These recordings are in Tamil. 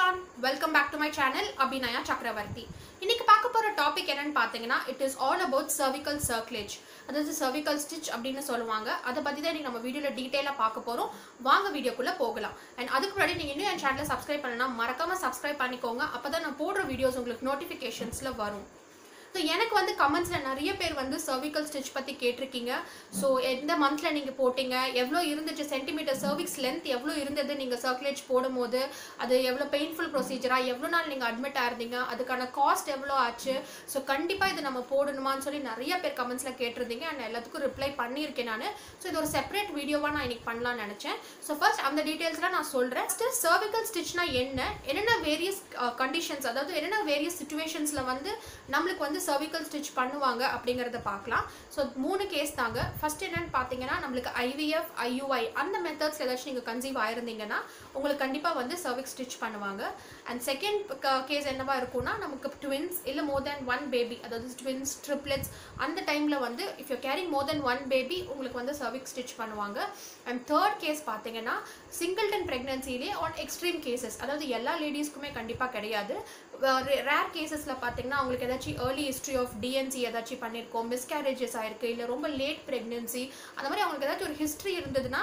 everyone, welcome back to my channel Abhinaya Chakravarti. இன்னைக்கு பார்க்க போற டாபிக் என்னன்னு பாத்தீங்கன்னா it is all about cervical circlage. அதாவது cervical stitch அப்படினு சொல்லுவாங்க. அத பத்தி தான் இன்னைக்கு நம்ம வீடியோல டீடைலா பார்க்க போறோம். வாங்க வீடியோக்குள்ள போகலாம். and அதுக்கு முன்னாடி நீங்க இன்னும் என் சேனலை சப்ஸ்கிரைப் பண்ணலனா மறக்காம சப்ஸ்கிரைப் பண்ணிக்கோங்க. அப்பதான் நான் போடுற வீடியோஸ் உங்களுக்கு நோட்டிஃபிகேஷன்ஸ்ல வரும். So எனக்கு வந்து கமெண்ட்ஸ்ல நிறைய பேர் வந்து cervical stitch பத்தி கேட்டிருக்கீங்க. சோ எந்த மந்த்ல நீங்க போட்டீங்க, எவ்வளவு இருந்துச்சு சென்டிமீட்டர் cervix length எவ்வளவு இருந்தது நீங்க சர்க்குலேஜ் போடும்போது, அது எவ்வளவு பெயின்ஃபுல் ப்ரொசீஜரா, எவ்வளவு நாள் நீங்க அட்மிட் ஆயிருந்தீங்க, அதுக்கான காஸ்ட் எவ்வளவு ஆச்சு, சோ கண்டிப்பா இது நம்ம போடணுமான்னு சொல்லி நிறைய பேர் கமெண்ட்ஸ்ல கேட்டிருந்தீங்க. and எல்லாத்துக்கும் ரிப்ளை பண்ணியிருக்கேன் நான். சோ இது ஒரு செப்பரேட் வீடியோவா நான் இன்னைக்கு பண்ணலாம்னு நினைச்சேன். சோ ஃபர்ஸ்ட் அந்த டீடைல்ஸ்லாம் நான் சொல்றேன். cervical stitchனா என்னென்ன வேரியஸ் கண்டிஷன்ஸ், அதாவது என்னென்ன வேரியஸ் சிச்சுவேஷன்ஸ்ல வந்து நம்மளுக்கு வந்து cervical stitch பண்ணுவாங்க அப்படிங்கறத பார்க்கலாம். சோ மூணு கேஸ் தாங்க. ஃபர்ஸ்ட் என்னன்னு பாத்தீங்கன்னா நம்மளுக்கு IVF IUI அந்த மெத்தட்ஸ்ல ஏதாச்சும் நீங்க கன்சீவ் ஆயிருந்தீங்கன்னா உங்களுக்கு கண்டிப்பா வந்து cervix stitch பண்ணுவாங்க. and செகண்ட் கேஸ் என்னவா இருக்கும்னா நமக்கு twins இல்ல more than one baby, அதாவது twins triplets அந்த டைம்ல வந்து if you're carrying more than one baby உங்களுக்கு வந்து cervix stitch பண்ணுவாங்க. and third கேஸ் பாத்தீங்கன்னா singleton pregnancy-லே on extreme cases, அதாவது எல்லா லேடிஸ்க்குமே கண்டிப்பா கிடையாது, ரேர் கேசஸ்ல பாத்தீங்கன்னா உங்களுக்கு ஏதாச்சும் early history of DNC ஏதாச்சும் பண்ணிருக்கோம், மிஸ்கேரேஜஸ் ஆயிருக்கு, இல்ல ரொம்ப லேட் பிரெக்னன்சி, அந்த மாதிரி அவங்களுக்கு ஏதாச்சும் ஒரு ஹிஸ்டரி இருந்ததுன்னா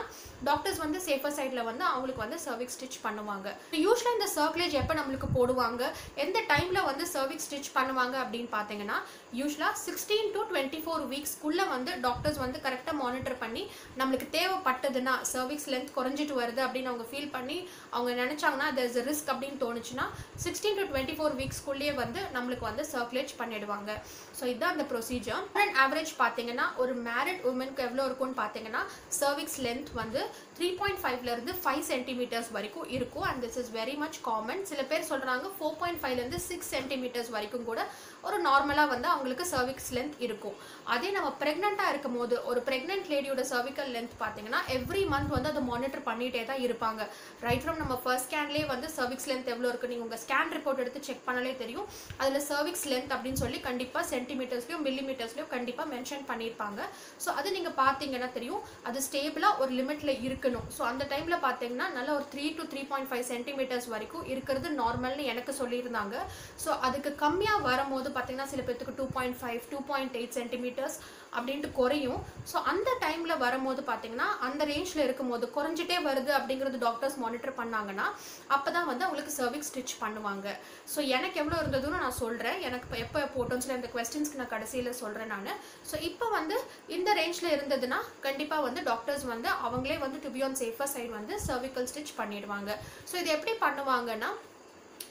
டாக்டர்ஸ் வந்து சேஃபர் சைட்ல வந்து அவங்களுக்கு வந்து cervix stitch பண்ணுவாங்க. யூசுவலா இந்த சர்க்குலேஜ் எப்ப நம்மளுக்கு போடுவாங்க, எந்த டைம்ல வந்து cervix stitch பண்ணுவாங்க அப்படின்னு பாத்தீங்கன்னா யூசுவலா 16 to 24 வீக்ஸ்க்குள்ள வந்து டாக்டர்ஸ் வந்து கரெக்டா மானிட்டர் பண்ணி நம்மளுக்கு தேவைப்பட்டதுன்னா cervix length குறைஞ்சிட்டு வருது அப்படின்னு அவங்க ஃபீல் பண்ணி அவங்க நினைச்சாங்கன்னா there is a risk அப்படின்னு தோணுச்சுன்னா 16 to 24 வீக்ஸ்க்குள்ளேயே வந்து நம்மளுக்கு வந்து சர்க்குலேஜ் பண்ணிடுவாங்க. ஸோ இதுதான் அந்த ப்ரொசீஜர். அண்ட் ஆவரேஜ் பார்த்தீங்கன்னா ஒரு மேரிட் உமனுக்கு எவ்வளோ இருக்கும்னு பார்த்தீங்கன்னா cervix length வந்து 3.5ல இருந்து 5 சென்டிமீட்டர்ஸ் வரைக்கும் இருக்கும். And this is very much common. சில பேர் சொல்றாங்க 4.5ல இருந்து 6 சென்டிமீட்டர்ஸ் வரைக்கும் கூட ஒரு நார்மலாக வந்து அவங்களுக்கு cervix length இருக்கும். அதே நம்ம பிரெக்னெண்ட்டாக இருக்கும் போது ஒரு பிரெக்னென்ட் லேடியோட cervical length பார்த்தீங்கன்னா எவ்ரி மந்த் வந்து அதை மானிட்டர் பண்ணிட்டே தான் இருப்பாங்க. ரைட் ஃப்ரம் நம்ம ஃபர்ஸ்ட் ஸ்கேன்லேயே வந்து cervix length எவ்வளோ இருக்கு நீங்கள் உங்கள் ஸ்கேன் ரிப்போர்ட் எடுத்து செக் பண்ணாலே தெரியும். அதில் cervix length அப்படின்னு சொல்லி கண்டிப்பாக சென்டிமீட்டர்ஸ்லையும் மில்லிமீட்டர்ஸ்லையும் கண்டிப்பாக மென்ஷன் பண்ணியிருப்பாங்க. ஸோ அது நீங்கள் பார்த்தீங்கன்னா தெரியும் அது ஸ்டேபிளாக ஒரு லிமிட்டில் இருக்கணும். ஸோ அந்த டைமில் பார்த்தீங்கன்னா நல்ல ஒரு 3 to 3.5 சென்டிமீட்டர்ஸ் வரைக்கும் இருக்கிறது நார்மல்னு எனக்கு சொல்லியிருந்தாங்க. ஸோ அதுக்கு கம்மியாக வரும்போது பார்த்தீங்கன்னா சில பேருக்கு 2.5 2.8 சென்டிமீட்டர்ஸ் அப்படின்ட்டு குறையும். ஸோ அந்த டைமில் வரும்போது பார்த்தீங்கன்னா அந்த ரேஞ்சில் இருக்கும்போது குறைஞ்சிட்டே வருது அப்படிங்கிறது டாக்டர்ஸ் மானிட்டர் பண்ணாங்கன்னா அப்போ தான் வந்து அவங்களுக்கு cervix stitch பண்ணுவாங்க. ஸோ எனக்கு எவ்வளோ இருந்ததுன்னு நான் சொல்கிறேன். எனக்கு எப்போ போட்டோன்னு சொல்லி அந்த கொஸ்டின்ஸ்க்கு நான் கடைசியில் சொல்கிறேன் நான். ஸோ இப்போ வந்து இந்த ரேஞ்சில் இருந்ததுன்னா கண்டிப்பாக வந்து டாக்டர்ஸ் வந்து அவங்களே வந்து to be on safer side வந்து cervical stitch பண்ணிடுவாங்க. ஸோ இது எப்படி பண்ணுவாங்கன்னா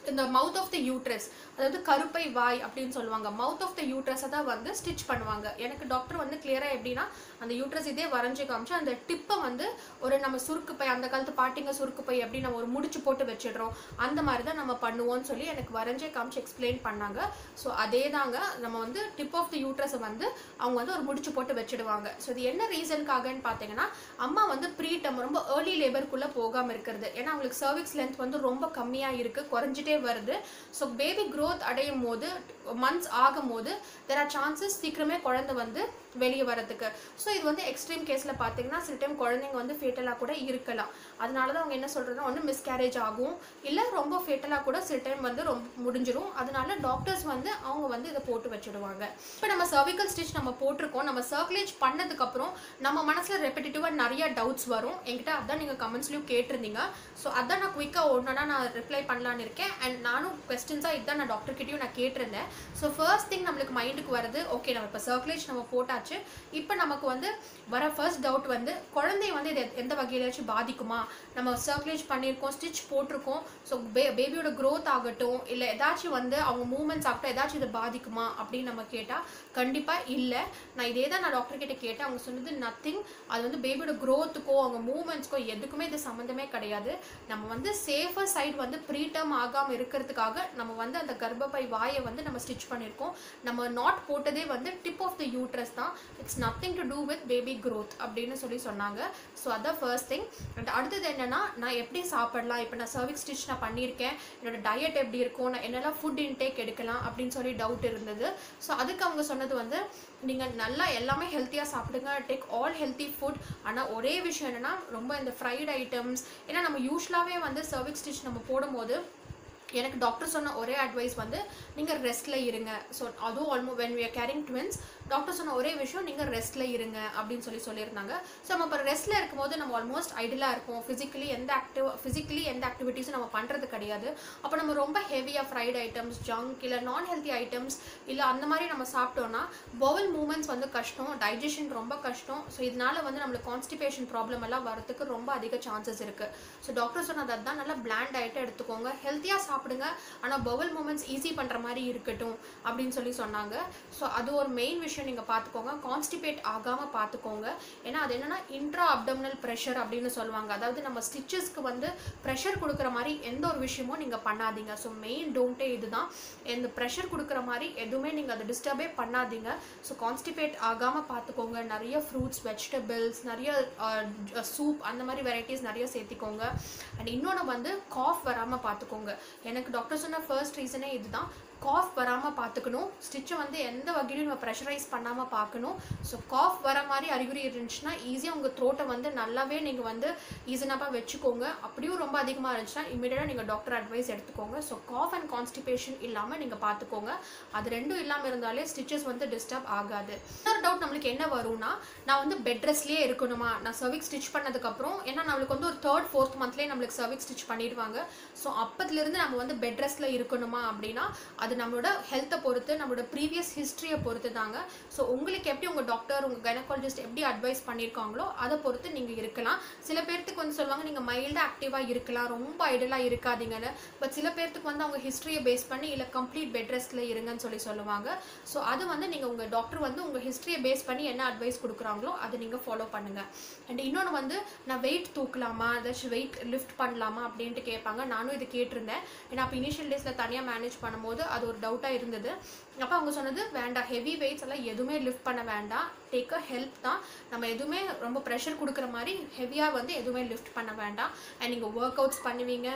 இந்த மவுத் ஆஃப் த யூட்ரஸ், அதாவது கருப்பை வாய் அப்படின்னு சொல்லுவாங்க, மவுத் ஆஃப் த யூட்ரஸை தான் வந்து ஸ்டிச் பண்ணுவாங்க. எனக்கு டாக்டர் வந்து கிளியரா எப்படின்னா அந்த யூட்ரஸ் இதே வரைஞ்சி காமிச்சு அந்த டிப்பை வந்து ஒரு நம்ம சுருக்கு பை, அந்த காலத்து பாட்டிங்க சுருக்கு பை எப்படி நம்ம ஒரு முடிச்சு போட்டு வச்சிடுறோம் அந்த மாதிரி தான் நம்ம பண்ணுவோம்னு சொல்லி எனக்கு வரைஞ்சே காமிச்சு எக்ஸ்பிளைன் பண்ணாங்க. ஸோ அதே தாங்க நம்ம வந்து டிப் ஆஃப் த யூட்ரஸை வந்து அவங்க வந்து ஒரு முடிச்சு போட்டு வச்சிடுவாங்க. ஸோ இது என்ன ரீசனுக்காகன்னு பார்த்தீங்கன்னா அம்மா வந்து ப்ரீடம் ரொம்ப ஏர்லி லேபருக்குள்ள போகாமல் இருக்கிறது. ஏன்னா அவங்களுக்கு cervix length வந்து ரொம்ப கம்மியாக இருக்கு, குறைஞ்சிட்டே வருது. ஸோ பேபி growth அடையும் போது மந்த்ஸ் ஆகும் போது there are chances சீக்கிரமே குழந்தை வந்து வெளியே வரதுக்கு. ஸோ இது வந்து எக்ஸ்ட்ரீம் கேஸில் பார்த்தீங்கன்னா சில டைம் குழந்தைங்க வந்து ஃபேட்டலாக கூட இருக்கலாம். அதனால தான் அவங்க என்ன சொல்கிறதுனா ஒன்று மிஸ்கேரேஜ் ஆகும், இல்லை ரொம்ப ஃபேட்டலாக கூட சில டைம் வந்து ரொம்ப முடிஞ்சிடும். அதனால டாக்டர்ஸ் வந்து அவங்க வந்து இதை போட்டு வச்சுடுவாங்க. இப்போ நம்ம cervical stitch நம்ம போட்டிருக்கோம், நம்ம சர்க்குலேஜ் பண்ணதுக்கப்புறம் நம்ம மனசில் ரெப்பிட்டேட்டிவாக நிறைய டவுட்ஸ் வரும். என்கிட்ட அதான் நீங்கள் கமெண்ட்ஸ்லையும் கேட்டிருந்தீங்க. ஸோ அதான் நான் குயிக்காக ஒன்றுனா நான் ரிப்ளை பண்ணலான்னு இருக்கேன். அண்ட் நானும் கொஸ்டின்ஸாக இதுதான் நான் டாக்டர்கிட்டையும் நான் கேட்டிருந்தேன். ஸோ ஃபர்ஸ்ட் திங் நம்மளுக்கு மைண்டுக்கு வருது, ஓகே நம்ம இப்போ சர்க்குலேஜ் நம்ம போட்டாச்சு, இப்போ நமக்கு வந்து வர ஃபர்ஸ்ட் டவுட் வந்து குழந்தைய வந்து இது எந்த வகையிலாச்சும் பாதிக்குமா, நம்ம சர்க்குலேஜ் பண்ணியிருக்கோம், ஸ்டிச் போட்டிருக்கோம், ஸோ பேபியோட க்ரோத் ஆகட்டும் இல்லை ஏதாச்சும் வந்து அவங்க மூமெண்ட்ஸ் ஆகட்டும் ஏதாச்சும் இது பாதிக்குமா அப்படின்னு நம்ம கேட்டால் கண்டிப்பாக இல்லை. நான் இதே தான் நான் டாக்டர் கிட்ட கேட்டேன். அவங்க சொன்னது நத்திங், அது வந்து பேபியோட க்ரோத்துக்கோ அவங்க மூமெண்ட்ஸ்க்கோ எதுக்குமே இது சம்மந்தமே கிடையாது. நம்ம வந்து சேஃபர் சைடு வந்து ப்ரீடம் ஆகாமல் இருக்கிறதுக்காக நம்ம வந்து அந்த கர்ப்பப்பை வாயை வந்து நம்ம ஸ்டிச் பண்ணியிருக்கோம். நம்ம நாட் போட்டதே வந்து டிப் ஆஃப் த யூட்ரஸ் தான். It's nothing to do with baby growth அப்படின்னு சொல்லி சொன்னாங்க. ஸோ அதான் ஃபர்ஸ்ட் திங். அண்ட் அடுத்தது என்னன்னா நான் எப்படி சாப்பிடலாம், இப்போ நான் cervix stitch நான் பண்ணியிருக்கேன், என்னோட டயட் எப்படி இருக்கும், நான் என்னெல்லாம் ஃபுட் இன்டேக் எடுக்கலாம் அப்படின்னு சொல்லி டவுட் இருந்தது. ஸோ அதுக்கு அவங்க சொன்னது வந்து நீங்கள் நல்லா எல்லாமே ஹெல்த்தியாக சாப்பிடுங்க, டேக் ஆல் ஹெல்த்தி ஃபுட். ஆனால் ஒரே விஷயம் என்னென்னா ரொம்ப இந்த ஃப்ரைட் ஐட்டம்ஸ், ஏன்னா நம்ம யூஸ்வலாகவே வந்து cervix stitch நம்ம போடும்போது எனக்கு டாக்டர் சொன்ன ஒரே அட்வைஸ் வந்து நீங்கள் ரெஸ்ட்டில் இருங்க. ஸோ அதுவும் almost when we are carrying twins, doctor சொன்ன ஒரே விஷயம் நீங்கள் ரெஸ்ட்டில் இருங்க அப்படின்னு சொல்லியிருந்தாங்க. ஸோ நம்ம இப்போ ரெஸ்ட்டில் இருக்கும்போது நம்ம ஆல்மோஸ்ட் ஐடியலாக இருப்போம். ஃபிசிக்கலி எந்த ஆக்டிவிட்டீஸும் நம்ம பண்ணுறது கிடையாது. அப்போ நம்ம ரொம்ப ஹெவியாக ஃப்ரைட் ஐட்டம்ஸ், ஜங்க் இல்லை நான் ஹெல்த்தி ஐட்டம்ஸ் இல்லை அந்த மாதிரி நம்ம சாப்பிட்டோன்னா பவுல் மூமெண்ட்ஸ் வந்து கஷ்டம், டைஜஷன் ரொம்ப கஷ்டம். ஸோ இதனால வந்து நம்மளுக்கு கான்ஸ்டிபேஷன் ப்ராப்ளம் எல்லாம் வரதுக்கு ரொம்ப அதிக சான்சஸ் இருக்குது. ஸோ டாக்டர் சொன்னது அதுதான், நல்லா பிளாண்ட் ஆகிட்டு எடுத்துக்கோங்க, ஹெல்த்தியாக சாப்பிடுங்க, ஆனால் பவுல் மூமெண்ட்ஸ் ஈஸி பண்ணுற மாதிரி இருக்கட்டும் அப்படின்னு சொன்னாங்க. ஸோ அது ஒரு மெயின் விஷயம் நீங்கள் பார்த்துக்கோங்க. கான்ஸ்டிபேட் ஆகாமல் பார்த்துக்கோங்க. ஏன்னா அது என்னென்னா இன்ட்ரா அப்டமினல் ப்ரெஷர் அப்படின்னு சொல்லுவாங்க. அதாவது நம்ம ஸ்டிச்சஸ்க்கு வந்து ப்ரெஷர் கொடுக்குற மாதிரி எந்த ஒரு விஷயமும் நீங்கள் பண்ணாதீங்க. ஸோ மெயின் டோன்ட்டே இதுதான், இந்த ப்ரெஷர் கொடுக்குற மாதிரி எதுவுமே நீங்கள் அதை டிஸ்டர்பே பண்ணாதீங்க. ஸோ கான்ஸ்டிபேட் ஆகாமல் பார்த்துக்கோங்க. நிறைய ஃப்ரூட்ஸ், வெஜிடபிள்ஸ், நிறைய சூப் அந்த மாதிரி வெரைட்டிஸ் நிறைய சேர்த்திக்கோங்க. அண்ட் இன்னொன்று வந்து காஃப் வராமல் பார்த்துக்கோங்க. எனக்கு டாக்டர் சொன்ன ஃபர்ஸ்ட் ரீசனே இதுதான், காஃப் வராமல் பார்த்துக்கணும். ஸ்டிச்சை வந்து எந்த வகையிலும் நம்ம ப்ரெஷரைஸ் பண்ணாமல் பார்க்கணும். ஸோ காஃப் வர மாதிரி அறிகுறி இருந்துச்சுன்னா ஈஸியாக உங்கள் த்ரோட்டை வந்து நல்லாவே நீங்கள் வந்து ஈஸினாக வச்சுக்கோங்க. அப்படியும் ரொம்ப அதிகமாக இருந்துச்சுன்னா இமீடியட்டாக நீங்கள் டாக்டர் அட்வைஸ் எடுத்துக்கோங்க. ஸோ காஃப் அண்ட் கான்ஸ்டிபேஷன் இல்லாமல் நீங்கள் பார்த்துக்கோங்க. அது ரெண்டும் இல்லாமல் இருந்தாலே ஸ்டிச்சஸ் வந்து டிஸ்டர்ப் ஆகாது. இன்னொரு டவுட் நம்மளுக்கு என்ன வரும்னா, நான் வந்து பெட் ரெஸ்ட்லேயே இருக்கணுமா நான் சர்விக்ஸ் ஸ்டிச் பண்ணதுக்கப்புறம்? ஏன்னா நம்மளுக்கு வந்து ஒரு 3rd 4th மந்த்லேயே நம்மளுக்கு சர்விக்ஸ் ஸ்டிச் பண்ணிடுவாங்க. ஸோ அப்போதுலேருந்து நம்ம வந்து பெட் ரெஸ்ட்டில் இருக்கணுமா அப்படின்னா அது நம்மளோட ஹெல்த்தை பொறுத்து, நம்மளோட ப்ரீவியஸ் ஹிஸ்ட்ரியை பொறுத்து தாங்க. ஸோ உங்களுக்கு எப்படி உங்கள் டாக்டர், உங்கள் கைனகாலஜிஸ்ட் எப்படி அட்வைஸ் பண்ணியிருக்காங்களோ அதை பொறுத்து நீங்கள் இருக்கலாம். சில பேர்த்துக்கு வந்து சொல்லுவாங்க நீங்கள் மைல்டாக ஆக்டிவாக இருக்கலாம், ரொம்ப ஐடலாக இருக்காதீங்கன்னு. பட் சில பேர்த்துக்கு வந்து அவங்க ஹிஸ்ட்ரியை பேஸ் பண்ணி இல்லை கம்ப்ளீட் பெட் ரெஸ்ட்டில் இருங்கன்னு சொல்லுவாங்க. ஸோ அது வந்து நீங்கள் உங்கள் டாக்டர் வந்து உங்கள் ஹிஸ்ட்ரியை பேஸ் பண்ணி என்ன அட்வைஸ் கொடுக்குறாங்களோ அதை நீங்கள் ஃபாலோ பண்ணுங்கள். அண்ட் இன்னொன்று வந்து நான் வெயிட் தூக்கலாமா, ஏதாச்சும் வெயிட் லிஃப்ட் பண்ணலாமா அப்படின்ட்டு கேட்பாங்க. நானும் இது கேட்டிருந்தேன். ஏன்னா அப்போ இனிஷியல் டேஸில் தனியாக மேனேஜ் பண்ணும்போது அது ஒரு டவுட்டாக இருந்தது. அப்போ அவங்க சொன்னது வேண்டாம், ஹெவி வெயிட்ஸ் எல்லாம் எதுவுமே லிஃப்ட் பண்ண வேண்டாம், டேக் அ ஹெல்ப் தான். நம்ம எதுவுமே ரொம்ப ப்ரெஷர் கொடுக்குற மாதிரி ஹெவியாக வந்து எதுவுமே லிஃப்ட் பண்ண வேண்டாம். அண்ட் நீங்கள் ஒர்க் அவுட்ஸ் பண்ணுவீங்க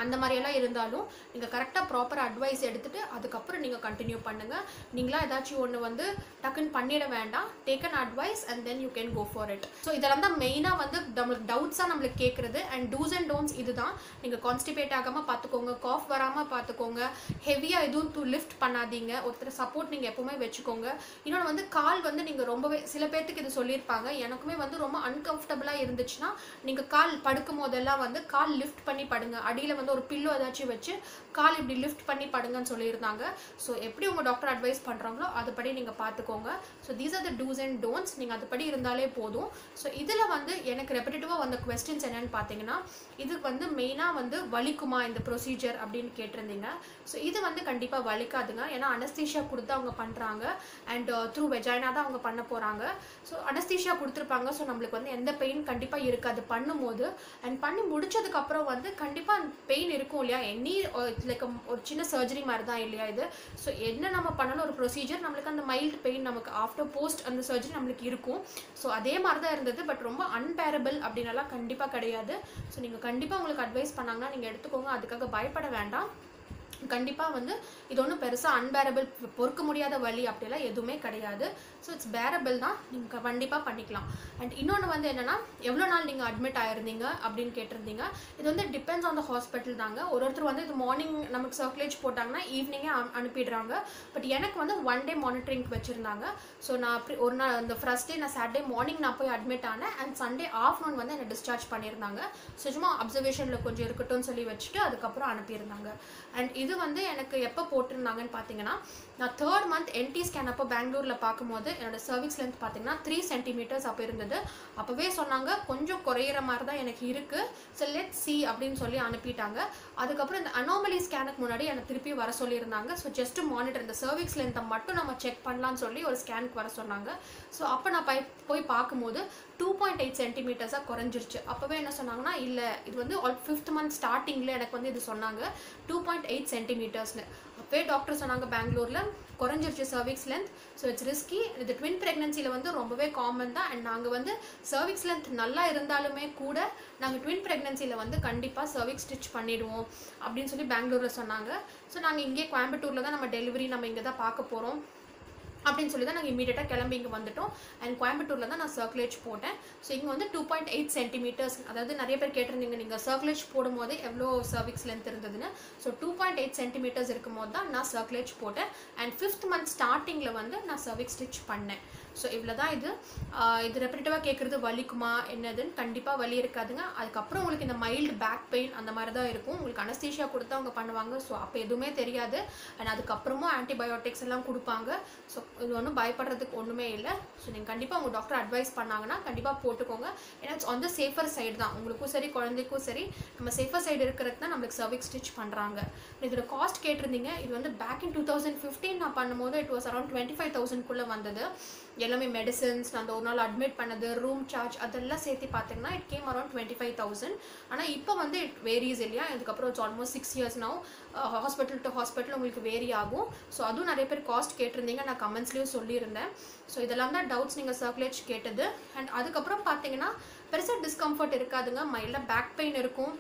அந்த மாதிரியெல்லாம் இருந்தாலும் நீங்கள் கரெக்டாக ப்ராப்பர் அட்வைஸ் எடுத்துகிட்டு அதுக்கப்புறம் நீங்கள் கண்டினியூ பண்ணுங்கள். நீங்களாம் ஏதாச்சும் ஒன்று வந்து டக்குன்னு பண்ணிட வேண்டாம். Take an advice and then you can go for it. So இதெல்லாம் தான் மெயினாக வந்து நம்மளுக்கு டவுட்ஸாக நம்மளுக்கு கேட்குறது. அண்ட் டூஸ் அண்ட் டோன்ட்ஸ் இது தான். நீங்கள் கான்ஸ்டிபேட் ஆகாமல் பார்த்துக்கோங்க, காஃப் வராமல் பார்த்துக்கோங்க, ஹெவியாக எதுவும் லிஃப்ட் பண்ணாதீங்க, ஒருத்தர் சப்போர்ட் நீங்கள் எப்போவுமே வச்சுக்கோங்க. இன்னொன்று வந்து கால் வந்து நீங்கள் ரொம்பவே, சில பேர்த்துக்கு இது சொல்லியிருப்பாங்க, எனக்குமே வந்து ரொம்ப அன்கம்ஃபர்டபுளாக இருந்துச்சுன்னா நீங்கள் கால் படுக்கும் போதெல்லாம் வந்து கால் லிஃப்ட் பண்ணி படுங்க, அடியில் வந்து ஒரு பில்லோ ஏதாச்சும் வச்சு கால் இப்படி லிஃப்ட் பண்ணி படுங்கன்னு சொல்லியிருந்தாங்க. ஸோ எப்படி உங்கள் டாக்டர் அட்வைஸ் பண்ணுறாங்களோ அதுபடி நீங்கள் பார்த்துக்கோங்க. So these are the dos and don'ts. நீங்கள் அதுபடி இருந்தாலே போதும். ஸோ இதில் வந்து எனக்கு ரெப்படேட்டிவாக வந்த கொஸ்டின்ஸ் என்னென்னு பார்த்தீங்கன்னா, இதுக்கு வந்து மெயினாக வந்து வலிக்குமா இந்த ப்ரொசீஜர் அப்படின்னு கேட்டிருந்தீங்க. ஸோ இது வந்து கண்டிப்பாக வலிக்காதுங்க. ஏன்னா அனஸ்தீஷியா கொடுத்து அவங்க பண்ணுறாங்க அண்ட் த்ரூ வெஜைனா தான் அவங்க பண்ண போகிறாங்க. ஸோ அனஸ்தீஷியா கொடுத்துருப்பாங்க. ஸோ நம்மளுக்கு வந்து எந்த பெயின் கண்டிப்பாக இருக்காது பண்ணும்போது. அண்ட் பண்ணி முடிச்சதுக்கப்புறம் வந்து கண்டிப்பாக பெயின் இருக்கும் இல்லையா, எனி லைக் ஒரு சின்ன சர்ஜரி மாதிரி தான் இல்லையா இது. ஸோ என்ன நம்ம பண்ணாலும் ஒரு ப்ரொசீஜர் நம்மளுக்கு அந்த மைல்டு பெயின் நமக்கு ஆஃப்டர் போஸ்ட் அந்த சர்ஜரி நம்மளுக்கு இருக்கும். ஸோ அதே மாதிரி தான் இருந்தது. பட் ரொம்ப அன்பேரபிள் அப்படின்னாலாம் கண்டிப்பாக கிடையாது. ஸோ நீங்கள் கண்டிப்பாக உங்களுக்கு அட்வைஸ் பண்ணாங்கன்னா நீங்கள் எடுத்துக்கோங்க, அதுக்காக பயப்பட வேண்டாம். கண்டிப்பாக வந்து இது ஒன்றும் பெருசாக அன்பேரபிள், பொறுக்க முடியாத வலி அப்படிலாம் எதுவுமே கிடையாது. ஸோ இட்ஸ் பேரபிள் தான், நீங்கள் கண்டிப்பாக பண்ணிக்கலாம். அண்ட் இன்னொன்று வந்து என்னென்னா, எவ்வளோ நாள் நீங்கள் அட்மிட் ஆகிருந்தீங்க அப்படின்னு கேட்டிருந்தீங்க. இது வந்து டிபெண்ட்ஸ் ஆன் த ஹாஸ்பிட்டல் தாங்க. ஒருத்தர் வந்து இது மார்னிங் நமக்கு சர்க்குலேஜ் போட்டாங்கன்னா ஈவினிங்கே அனுப்பிடுறாங்க. பட் எனக்கு வந்து 1 டே மானிட்டரிங்க்கு வச்சுருந்தாங்க. ஸோ நான் ஒரு நாள் அந்த ஃபர்ஸ்ட் டே நான் சாட்டர்டே மார்னிங் நான் போய் அட்மிட் ஆனேன். அண்ட் சண்டே ஆஃப்டர்நூன் வந்து என்னை டிஸ்சார்ஜ் பண்ணியிருந்தாங்க. ஸோ சும்மா அப்சர்வேஷனில் கொஞ்சம் இருக்கட்டும்னு சொல்லி வச்சுட்டு அதுக்கப்புறம் அனுப்பியிருந்தாங்க. அண்ட் இது வந்து எனக்கு எப்போ போட்டிருந்தாங்கன்னு பார்த்தீங்கன்னா, நான் 3rd மந்த் என்டி ஸ்கேன் அப்போ பெங்களூரில் பார்க்கும்போது என்னோட சர்விக்ஸ் லென்த் பார்த்தீங்கன்னா 3 சென்டிமீட்டர்ஸ் அப்போ இருந்தது. அப்போவே சொன்னாங்க கொஞ்சம் குறையிற மாதிரி தான் எனக்கு இருக்குது, ஸோ லெட்ஸ் சி அப்படின்னு சொல்லி அனுப்பிட்டாங்க. அதுக்கப்புறம் இந்த அனாமலி ஸ்கேனுக்கு முன்னாடி எனக்கு திருப்பி வர சொல்லியிருந்தாங்க. ஸோ ஜஸ்ட் மானிட்டர், இந்த சர்விக்ஸ் லென்த்தை மட்டும் நம்ம செக் பண்ணலான்னு சொல்லி ஒரு ஸ்கேனுக்கு வர சொன்னாங்க. ஸோ அப்போ நான் போய் பார்க்கும்போது 2.8 சென்டிமீட்டர்ஸாக குறைஞ்சிருச்சு. அப்போவே என்ன சொன்னாங்கன்னா, இல்லை இது வந்து 5th மந்த் ஸ்டார்டிங்கில் எனக்கு வந்து இது சொன்னாங்க 2.8 சென்டிமீட்டர்ஸ்னு. அப்போவே டாக்டர் சொன்னாங்க பெங்களூரில் குறைஞ்சிருச்சு cervix length. So it's risky. இது ட்வின் ப்ரெக்னன்சியில் வந்து ரொம்பவே காமன் தான். அண்ட் நாங்கள் வந்து சர்விக்ஸ் லென்த் நல்லா இருந்தாலுமே கூட நாங்கள் ட்வின் ப்ரெக்னன்சியில் வந்து கண்டிப்பாக சர்விக்ஸ் ஸ்டிச் பண்ணிவிடுவோம் அப்படின்னு சொல்லி பெங்களூரில் சொன்னாங்க. ஸோ நாங்கள் இங்கே கோயம்புத்தூரில் தான் நம்ம டெலிவரி நம்ம இங்கே தான் பார்க்க போகிறோம் அப்படின்னு சொல்லி தான் நாங்கள் இமீடியட்டாக கிளம்பி இங்கே வந்துட்டோம். அண்ட் கோயம்புத்தூரில் தான் நான் சர்க்குலேஜ் போட்டேன். ஸோ இங்கே வந்து 2.8 சென்டிமீட்டர்ஸ், அதாவது நிறைய பேர் கேட்டிருந்தீங்க நீங்கள் சர்க்குலேஜ் போடும்போது எவ்வளோ சர்விக்ஸ் லென்த் இருந்ததுன்னு. ஸோ 2.8 சென்டிமீட்டர்ஸ் இருக்கும்போது தான் நான் சர்க்குலேஜ் போட்டேன். அண்ட் 5th மந்த் ஸ்டார்டிங்கில் வந்து நான் சர்விக் ஸ்டிச் பண்ணேன். ஸோ இவ்வளோ தான். இது ரெப்பரேட்டிவாக கேட்குறது வலிக்குமா என்னதுன்னு, கண்டிப்பாக வலி இருக்காதுங்க. அதுக்கப்புறம் உங்களுக்கு இந்த மைல்டு பேக் பெயின் அந்த மாதிரி தான் இருக்கும். உங்களுக்கு அனஸ்தீஷியா கொடுத்து அவங்க பண்ணுவாங்க. ஸோ அப்போ எதுவுமே தெரியாது. அண்ட் அதுக்கப்புறமும் ஆன்டிபயோட்டிக்ஸ் எல்லாம் கொடுப்பாங்க. ஸோ இது ஒன்றும் பயப்படுறதுக்கு ஒன்றுமே இல்லை. ஸோ நீங்கள் கண்டிப்பாக உங்கள் டாக்டர் அட்வைஸ் பண்ணாங்கன்னா கண்டிப்பாக போட்டுக்கோங்க. ஏன்னா it's on the safer side தான், உங்களுக்கும் சரி குழந்தைக்கும் சரி. நம்ம சேஃபர் சைடு இருக்கிறது தான் நம்மளுக்கு சர்விக் ஸ்டிச் பண்ணுறாங்க. இதோட காஸ்ட் கேட்டிருந்தீங்க. இது வந்து பேக் இன் 2015 நான் பண்ணும்போது இட் வாஸ் அரௌண்ட் 25,000 வந்தது. எல்லாமே மெடிசன்ஸ், அந்த ஒரு நாள் அட்மிட் பண்ணது, ரூம் சார்ஜ் அதெல்லாம் சேர்த்து பார்த்தீங்கன்னா இட் கேம் அரௌண்ட் 25,000. ஆனால் இப்போ வந்து இட் வேரிஸ் இல்லையா. இதுக்கப்புறம் it's almost 6 years now. Hospital to hospital உங்களுக்கு வேரி ஆகும். ஸோ அதுவும் நிறைய பேர் காஸ்ட் கேட்டிருந்தீங்க, நான் கமெண்ட்ஸ்லேயும் சொல்லியிருந்தேன். ஸோ இதெல்லாம் தான் டவுட்ஸ் நீங்கள் சர்க்குலேஜ் கேட்டது. அண்ட் அதுக்கப்புறம் பார்த்தீங்கன்னா பெருசாக டிஸ்கம்ஃபர்ட் இருக்காதுங்க. மைல்டாக பேக் பெயின் இருக்கும்.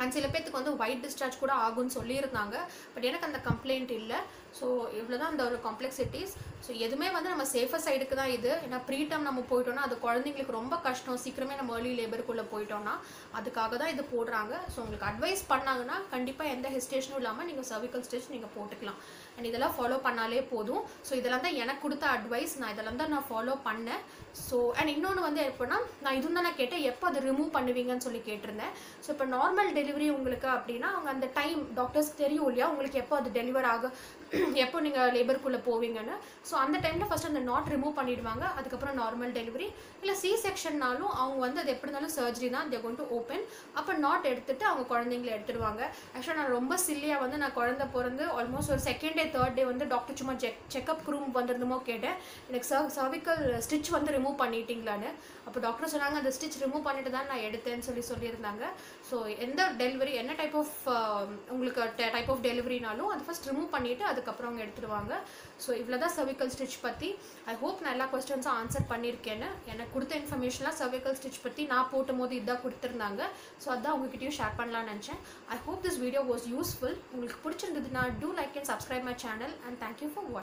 அண்ட் சில பேர்த்துக்கு வந்து ஒயிட் டிஸ்சார்ஜ் கூட ஆகும்னு சொல்லியிருந்தாங்க. பட் எனக்கு அந்த கம்ப்ளைண்ட் இல்லை. ஸோ இவ்வளோ தான் அந்த ஒரு காம்ப்ளெக்சிட்டிஸ். ஸோ எதுவுமே வந்து நம்ம சேஃபர் சைடுக்கு தான் இது. ஏன்னா ப்ரீடம் நம்ம போயிட்டோம்னா அது குழந்தைங்களுக்கு ரொம்ப கஷ்டம். சீக்கிரமே நம்ம ஏர்லி லேபருக்குள்ளே போயிட்டோம்னா அதுக்காக தான் இது போடுறாங்க. ஸோ உங்களுக்கு அட்வைஸ் பண்ணாங்கன்னா கண்டிப்பாக எந்த ஹெசிடேஷனும் இல்லாமல் நீங்கள் சர்விக்கல் ஸ்டிச் நீங்கள் போட்டுக்கலாம். அண்ட் இதெல்லாம் ஃபாலோ பண்ணாலே போதும். ஸோ இதெல்லாம் தான் எனக்கு கொடுத்த அட்வைஸ். நான் இதெல்லாம் தான் நான் ஃபாலோ பண்ணேன். ஸோ அண்ட் இன்னொன்று வந்து எப்போனா நான் இதுவும் தான் நான் கேட்டேன், எப்போ அதை ரிமூவ் பண்ணுவீங்கன்னு சொல்லி கேட்டிருந்தேன். ஸோ இப்போ நார்மல் டெலிவரி உங்களுக்கு அப்படின்னா அவங்க அந்த டைம் டாக்டர்ஸ்க்கு தெரியும் இல்லையா, உங்களுக்கு எப்போ அது டெலிவர் ஆக, எப்போ நீங்கள் லேபருக்குள்ளே போவீங்கன்னு. ஸோ அந்த டைமில் ஃபஸ்ட் அந்த நாட் ரிமூவ் பண்ணிடுவாங்க. அதுக்கப்புறம் நார்மல் டெலிவரி இல்லை சி செக்ஷன்னாலும் அவங்க வந்து அது எப்படி இருந்தாலும் சர்ஜரி தான், தே கோயிங் டு ஓப்பன். அப்போ நாட் எடுத்துட்டு அவங்க குழந்தைங்களை எடுத்துடுவாங்க. ஆக்சுவலாக நான் ரொம்ப சில்லியாக வந்து நான் குழந்தை பிறந்து ஆல்மோஸ்ட் ஒரு 2nd day 3rd day வந்து டாக்டர் சும்மா செக்அப் ரூம் வந்திருந்தமோ கேட்டேன், எனக்கு சர்விக்கல் ஸ்டிச் வந்து ரிமூவ் பண்ணிட்டீங்களான்னு. அப்போ டாக்டர் சொன்னாங்க அந்த ஸ்டிச் ரிமூவ் பண்ணிட்டு தான் நான் எடுத்தேன்னு சொல்லியிருந்தாங்க. ஸோ எந்த டெலிவரி என்ன டைப் ஆஃப் உங்களுக்கு டைப் ஆஃப் டெலிவரினாலும் அது ஃபஸ்ட் ரிமூவ் பண்ணிவிட்டு அதுக்கப்புறம் அவங்க எடுத்துடுவாங்க. ஸோ இவ்வளோ தான் சர்விக்கல் ஸ்டிச் பற்றி. ஐ ஹோப் நான் எல்லா கொஸ்டின்ஸும் ஆன்சர் பண்ணியிருக்கேன்னு. எனக்கு கொடுத்த இன்ஃபர்மேஷன்லாம் சர்விக்கல் ஸ்டிச் பற்றி நான் போட்டும் போது இதான் கொடுத்துருந்தாங்க. ஸோ அதான் உங்ககிட்டயும் ஷேர் பண்ணலான்னு நினச்சேன். I hope this video was useful. உங்களுக்கு பிடிச்சிருந்ததுன்னா do like and subscribe my channel and thank you for வாட்சிங்.